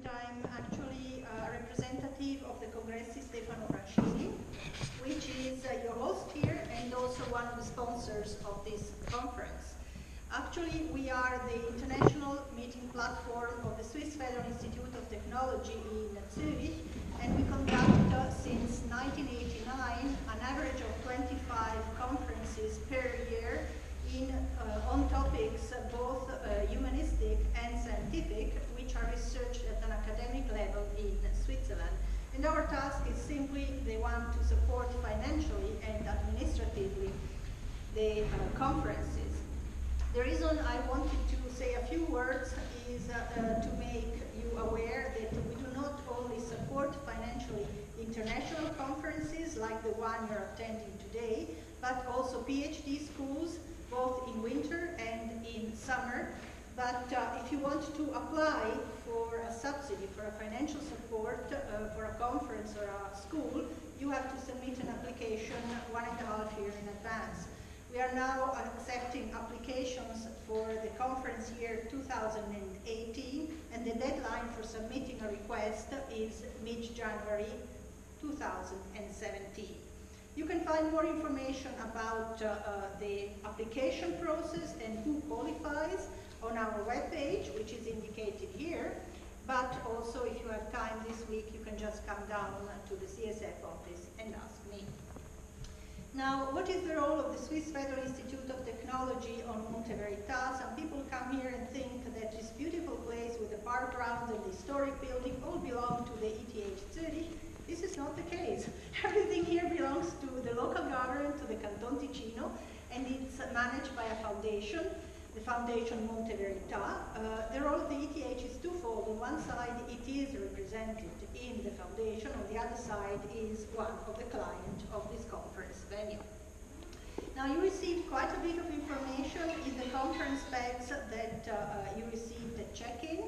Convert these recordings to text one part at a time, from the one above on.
I'm actually a representative of the Congressi Stefano Franscini, which is your host here and also one of the sponsors of this conference. Actually, we are the international meeting platform of the Swiss Federal Institute of Technology in Zurich, and we conduct since 1989 an average of 25 conferences per year on topics both humanistic and scientific, which are researched at an academic level in Switzerland. And our task is simply the one to support financially and administratively the conferences. The reason I wanted to say a few words is to make you aware that we do not only support financially international conferences like the one you're attending today, but also PhD schools, both in winter and in summer. But if you want to apply for a subsidy, for a financial support for a conference or a school, you have to submit an application 1.5 years in advance. We are now accepting applications for the conference year 2018, and the deadline for submitting a request is mid-January 2017. You can find more information about the application process and who qualifies on our webpage, which is indicated here. But also, if you have time this week, you can just come down to the CSF office and ask me. Now, what is the role of the Swiss Federal Institute of Technology on Monte Verità? Some people come here and think that this beautiful place with the park grounds and the historic building all belong to the ETH Zurich. This is not the case. Everything here belongs to the local government, to the Canton Ticino, and it's managed by a foundation, the Foundation Monte Verità. The role of the ETH is twofold. On one side, it is represented in the foundation. On the other side is one of the clients of this conference venue. Now, you received quite a bit of information in the conference bags that you received at check-in.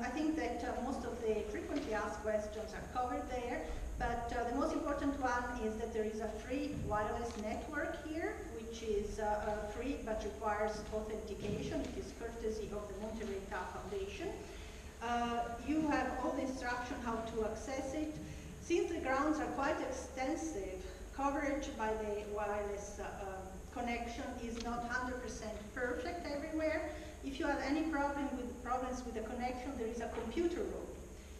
I think that most of the frequently asked questions are covered there, but the most important one is that there is a free wireless network here, which is free but requires authentication. It is courtesy of the Monte Verità Foundation. You have all the instruction how to access it. Since the grounds are quite extensive, coverage by the wireless connection is not 100% perfect everywhere. If you have any problems with the connection, there is a computer room.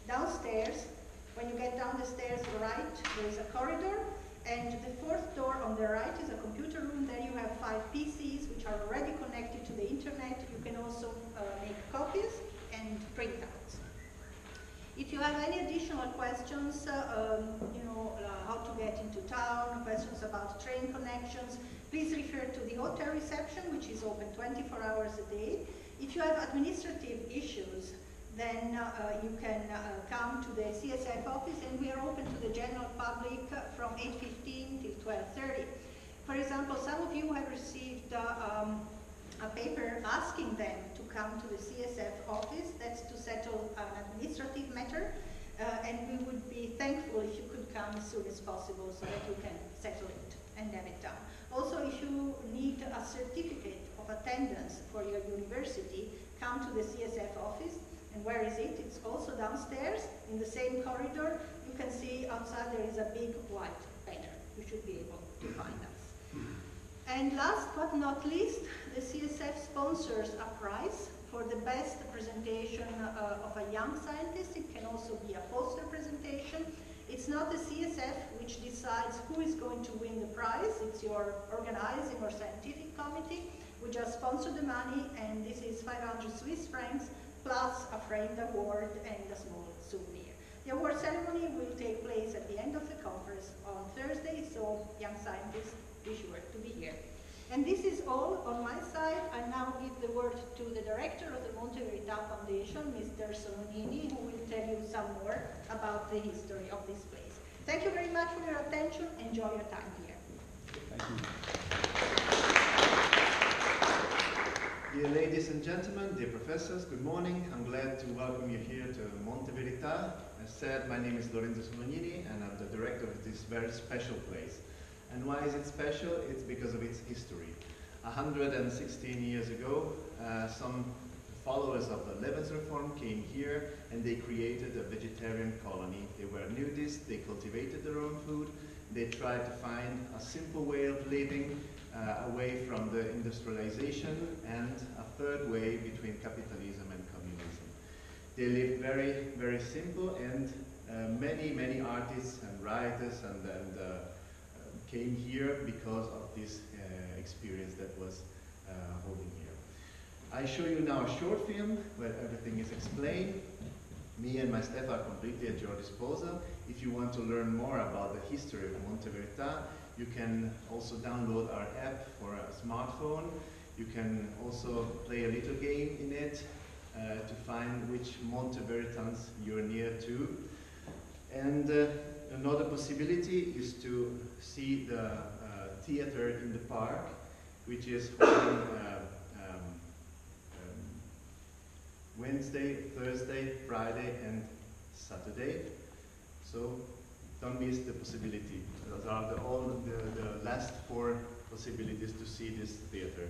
Downstairs, when you get down the stairs right, there is a corridor, and the fourth door on the right is a computer room. There you have 5 PCs which are already connected to the internet. You can also make copies and printouts. If you have any additional questions, how to get into town, questions about train connections, please refer to the hotel reception, which is open 24 hours a day. If you have administrative issues, then you can come to the CSF office, and we are open to the general public from 8:15 till 12:30. For example, some of you have received a paper asking them to come to the CSF office. That's to settle an administrative matter, and we would be thankful if you could come as soon as possible so that you can settle it and have it done. Also, if you need a certificate of attendance for your university, come to the CSF office. And where is it? It's also downstairs in the same corridor. You can see outside there is a big white banner. You should be able to find us. And last but not least, the CSF sponsors a prize for the best presentation of a young scientist. It can also be a poster presentation. It's not the CSF which decides who is going to win the prize. It's your organizing or scientific committee. We just sponsor the money, and this is 500 Swiss francs plus a framed award and a small souvenir. The award ceremony will take place at the end of the conference on Thursday, so young scientists, be sure to be here. And this is all on my side. I now give the word to the director of the Monte Verità Foundation, Mr. Solonini, who will tell you some more about the history of this place. Thank you very much for your attention. Enjoy your time here. Thank you. Dear ladies and gentlemen, dear professors, good morning. I'm glad to welcome you here to Monte Verità. As said, my name is Lorenzo Solonini, and I'm the director of this very special place. And why is it special? It's because of its history. 116 years ago, some followers of the Lebensreform came here and they created a vegetarian colony. They were nudists, they cultivated their own food, they tried to find a simple way of living away from the industrialization, and a third way between capitalism and communism. They lived very, very simple, and many artists and writers came here because of this experience that was holding here. I show you now a short film where everything is explained. Me and my staff are completely at your disposal. If you want to learn more about the history of Monte Verità, you can also download our app for a smartphone. You can also play a little game in it to find which Monte Veritans you're near to. And another possibility is to see the theater in the park, which is holding Wednesday, Thursday, Friday, and Saturday. So don't miss the possibility. Those are the last 4 possibilities to see this theater.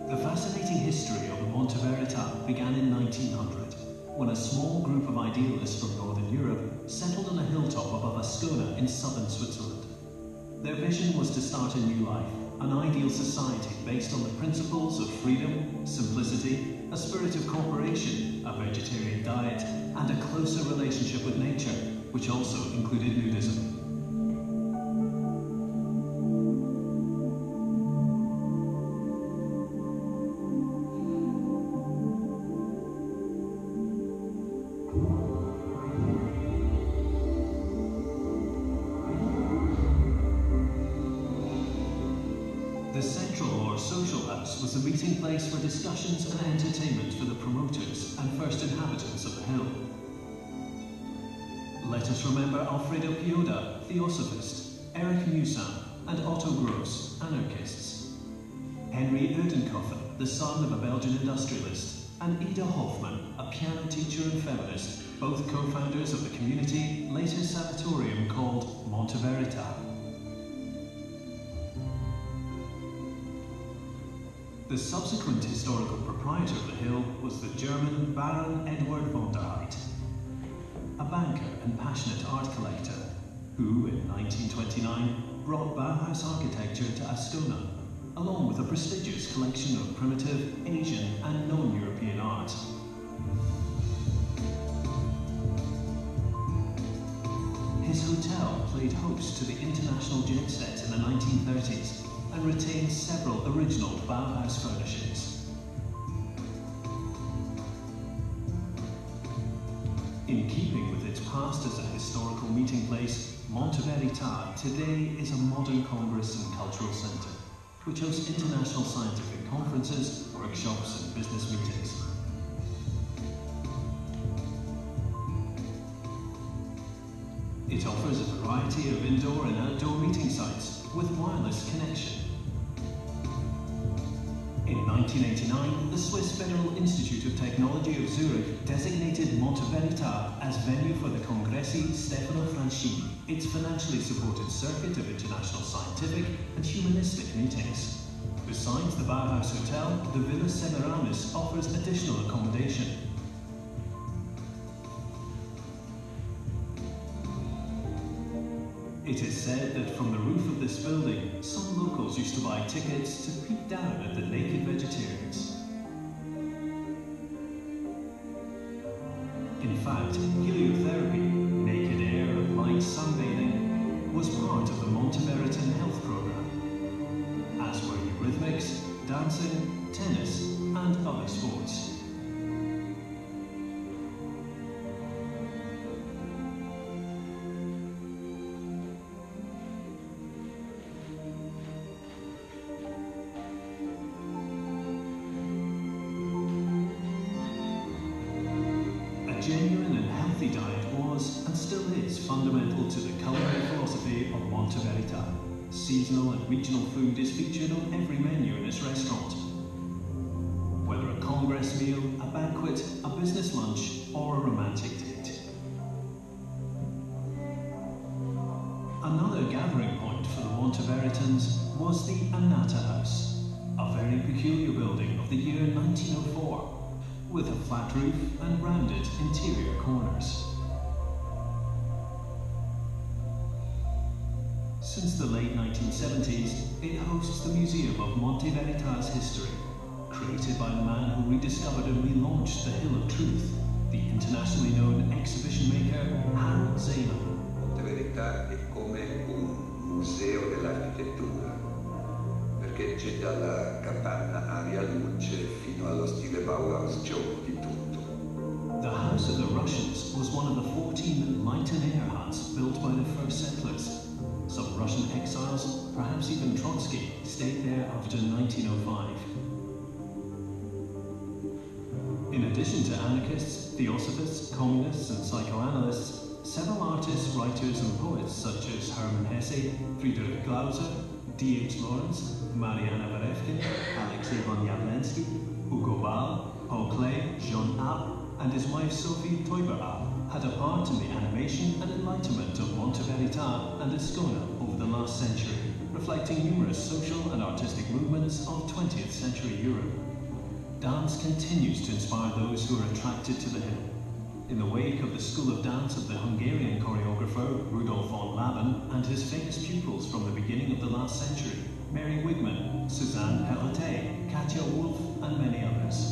The fascinating history of the Monte Verità began in 1900. When a small group of idealists from Northern Europe settled on a hilltop above Ascona in southern Switzerland. Their vision was to start a new life, an ideal society based on the principles of freedom, simplicity, a spirit of cooperation, a vegetarian diet, and a closer relationship with nature, which also included nudism. The central or social house was the meeting place for discussions and entertainment for the promoters and first inhabitants of the hill. Let us remember Alfredo Pioda, theosophist, Erich Musan, and Otto Gross, anarchists. Henry Udenkoffen, the son of a Belgian industrialist, and Ida Hoffmann, a piano teacher and feminist, both co-founders of the community, later sanatorium called Monte Verità. The subsequent historical proprietor of the hill was the German Baron Eduard von der Heydt, a banker and passionate art collector, who in 1929 brought Bauhaus architecture to Ascona, along with a prestigious collection of primitive, Asian and non-European art. His hotel played host to the international jet set in the 1930s, and retains several original Bauhaus furnishings. In keeping with its past as a historical meeting place, Monte Verità today is a modern congress and cultural centre, which hosts international scientific conferences, workshops and business meetings. It offers a variety of indoor and outdoor meeting sites with wireless connection. In 1989, the Swiss Federal Institute of Technology of Zurich designated Monte Verità as venue for the Congressi Stefano Franscini, its financially supported circuit of international scientific and humanistic meetings. Besides the Bauhaus Hotel, the Villa Semiramis offers additional accommodation. It is said that from the roof of this building, some locals used to buy tickets to peek down at the naked vegetarians. In fact, heliotherapy, naked air and light sunbathing, was part of the Monte Veritan health program, as were eurythmics, dancing, tennis, and other sports. Genuine and healthy diet was, and still is, fundamental to the culinary philosophy of Monte Verità. Seasonal and regional food is featured on every menu in this restaurant. Whether a congress meal, a banquet, a business lunch, or a romantic date. Another gathering point for the Monteveritans was the Annata House, a very peculiar building of the year 1904, with a flat roof and rounded interior corners. Since the late 1970s, it hosts the Museum of Monteverita's history, created by the man who rediscovered and relaunched the Hill of Truth, the internationally known exhibition maker Harold Zeno. Monteverità è come un museo dell'architettura, perché c'è dalla capanna aria luce fino allo stile Bauhaus, c'è un po' di tutto. The House of the Russians was one of the 14 light and air huts built by the first settlers. Some Russian exiles, perhaps even Trotsky, stayed there after 1905. In addition to anarchists, theosophists, communists and psychoanalysts, several artists, writers and poets such as Hermann Hesse, Friedrich Glauser, D.H. Lawrence, Mariana Berevkin, Alexei von Jawlensky, Hugo Ball, Paul Klee, Jean Abt, and his wife Sophie Teuber-Abt had a part in the animation and enlightenment of Monteverita and Ascona over the last century, reflecting numerous social and artistic movements of 20th century Europe. Dance continues to inspire those who are attracted to the hill. In the wake of the school of dance of the Hungarian choreographer Rudolf von Laban and his famous pupils from the beginning of the last century, Mary Wigman, Suzanne Perrotet, Katja Wolf, and many others.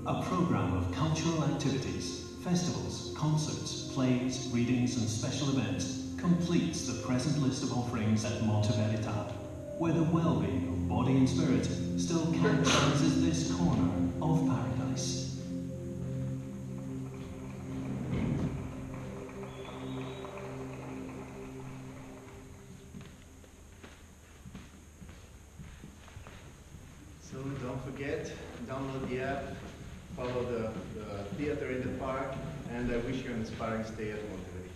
A program of cultural activities, festivals, concerts, plays, readings and special events completes the present list of offerings at Monteverita, where the well-being of body and spirit still characterizes this corner of paradise. So don't forget, download the app, follow the theater in the park, and I wish you an inspiring stay at Monteverita.